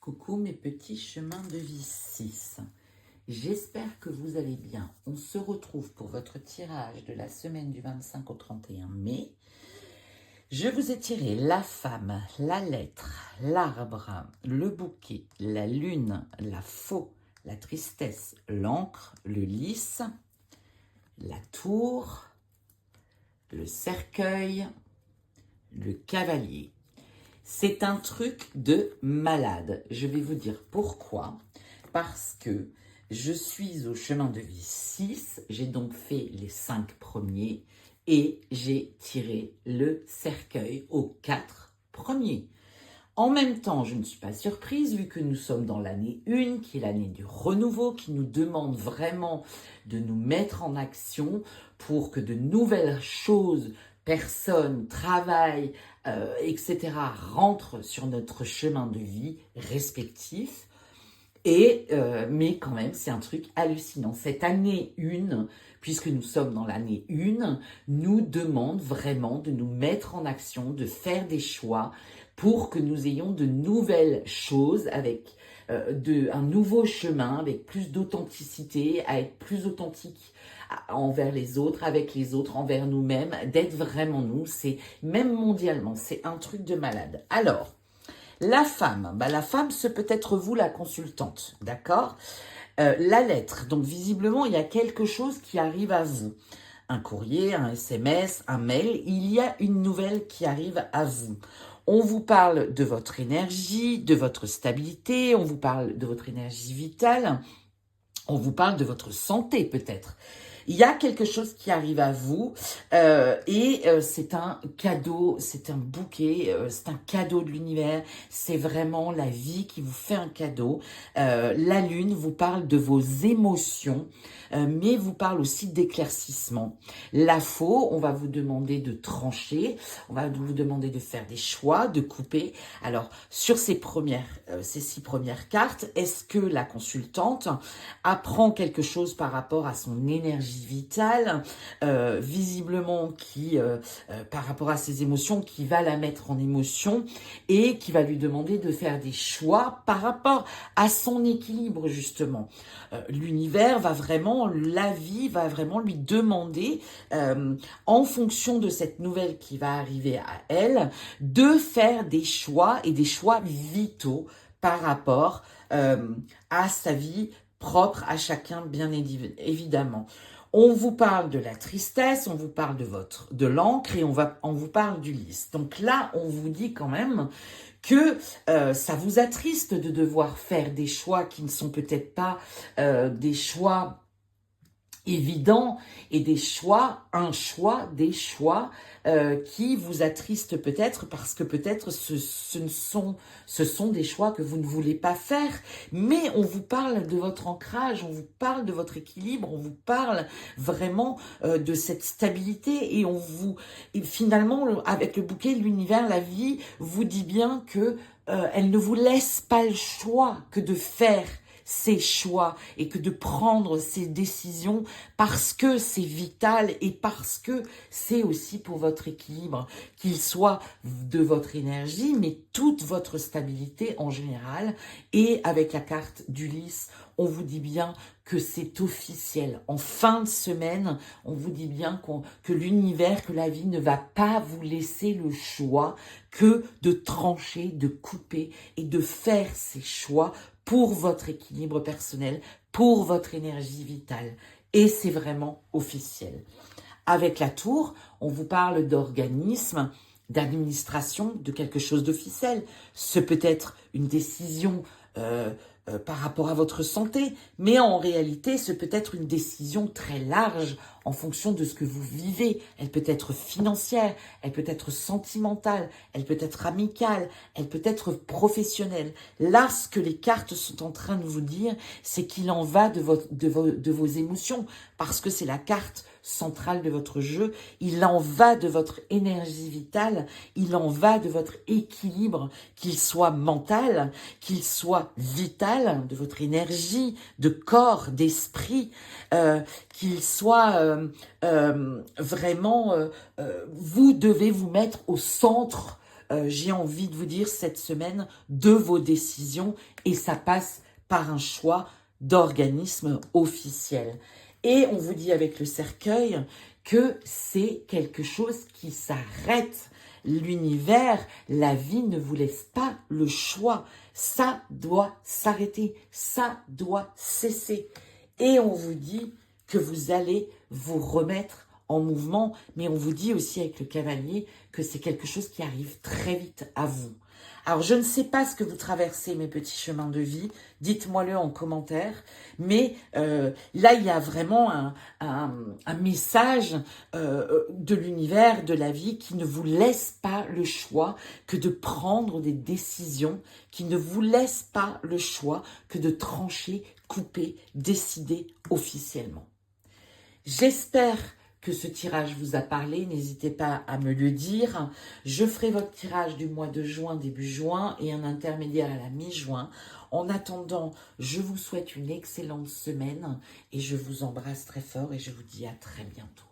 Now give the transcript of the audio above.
Coucou mes petits chemins de vie 6. J'espère que vous allez bien. On se retrouve pour votre tirage de la semaine du 25 au 31 mai. Je vous ai tiré la femme, la lettre, l'arbre, le bouquet, la lune, la faux, la tristesse, l'encre, le lys, la tour, le cercueil, le cavalier. C'est un truc de malade. Je vais vous dire pourquoi. Parce que je suis au chemin de vie 6. J'ai donc fait les 5 premiers et j'ai tiré le cercueil aux 4 premiers. En même temps, je ne suis pas surprise vu que nous sommes dans l'année 1, qui est l'année du renouveau, qui nous demande vraiment de nous mettre en action pour que de nouvelles choses, personnes, travail, etc. rentrent sur notre chemin de vie respectif. Mais quand même, c'est un truc hallucinant. Cette année 1, puisque nous sommes dans l'année 1, nous demande vraiment de nous mettre en action, de faire des choix pour que nous ayons de nouvelles choses avec un nouveau chemin, avec plus d'authenticité, à être plus authentique envers les autres, avec les autres, envers nous-mêmes, d'être vraiment nous. C'est même mondialement, c'est un truc de malade. Alors, la femme, c'est peut-être vous la consultante, d'accord? La lettre, donc visiblement, il y a quelque chose qui arrive à vous. Un courrier, un SMS, un mail, il y a une nouvelle qui arrive à vous. On vous parle de votre énergie, de votre stabilité, on vous parle de votre énergie vitale, on vous parle de votre santé peut-être. Il y a quelque chose qui arrive à vous c'est un cadeau, c'est un bouquet, c'est un cadeau de l'univers, c'est vraiment la vie qui vous fait un cadeau. La lune vous parle de vos émotions, mais vous parle aussi d'éclaircissement. La faux, on va vous demander de trancher, on va vous demander de faire des choix, de couper. Alors, sur ces 6 premières cartes, est-ce que la consultante apprend quelque chose par rapport à son énergie vitale, visiblement par rapport à ses émotions, qui va la mettre en émotion et qui va lui demander de faire des choix par rapport à son équilibre justement. L'univers va vraiment, la vie va vraiment lui demander, en fonction de cette nouvelle qui va arriver à elle, de faire des choix et des choix vitaux par rapport à sa vie propre à chacun, bien évidemment. On vous parle de la tristesse, on vous parle de l'encre et on vous parle du lys. Donc là, on vous dit quand même que ça vous attriste de devoir faire des choix qui ne sont peut-être pas des choix évidents et des choix qui vous attristent peut-être parce que peut-être ce sont des choix que vous ne voulez pas faire, mais on vous parle de votre ancrage, on vous parle de votre équilibre, on vous parle vraiment de cette stabilité et finalement avec le bouquet de l'univers, la vie vous dit bien que elle ne vous laisse pas le choix que de faire ses choix et que de prendre ses décisions parce que c'est vital et parce que c'est aussi pour votre équilibre, qu'il soit de votre énergie, mais toute votre stabilité en général. Et avec la carte du lys, on vous dit bien que c'est officiel. En fin de semaine, on vous dit bien que l'univers, que la vie ne va pas vous laisser le choix que de trancher, de couper et de faire ces choix pour votre équilibre personnel, pour votre énergie vitale. Et c'est vraiment officiel. Avec la tour, on vous parle d'organisme, d'administration, de quelque chose d'officiel. Ce peut être une décision par rapport à votre santé, mais en réalité, ce peut être une décision très large en fonction de ce que vous vivez. Elle peut être financière, elle peut être sentimentale, elle peut être amicale, elle peut être professionnelle. Là, ce que les cartes sont en train de vous dire, c'est qu'il en va de vos émotions, parce que c'est la carte centrale de votre jeu. Il en va de votre énergie vitale, il en va de votre équilibre, qu'il soit mental, qu'il soit vital, de votre énergie, de corps, d'esprit, qu'il soit vraiment, vous devez vous mettre au centre j'ai envie de vous dire cette semaine, de vos décisions, et ça passe par un choix d'organisme officiel. Et on vous dit avec le cercueil que c'est quelque chose qui s'arrête. L'univers, la vie ne vous laisse pas le choix. Ça doit s'arrêter, ça doit cesser. Et on vous dit que vous allez vous remettre en mouvement, mais on vous dit aussi avec le cavalier que c'est quelque chose qui arrive très vite à vous. Alors, je ne sais pas ce que vous traversez, mes petits chemins de vie, dites-moi-le en commentaire, mais là, il y a vraiment un message de l'univers, de la vie, qui ne vous laisse pas le choix que de prendre des décisions, qui ne vous laisse pas le choix que de trancher, couper, décider officiellement. J'espère que ce tirage vous a parlé, n'hésitez pas à me le dire. Je ferai votre tirage du mois de juin, début juin, et un intermédiaire à la mi-juin. En attendant, je vous souhaite une excellente semaine et je vous embrasse très fort et je vous dis à très bientôt.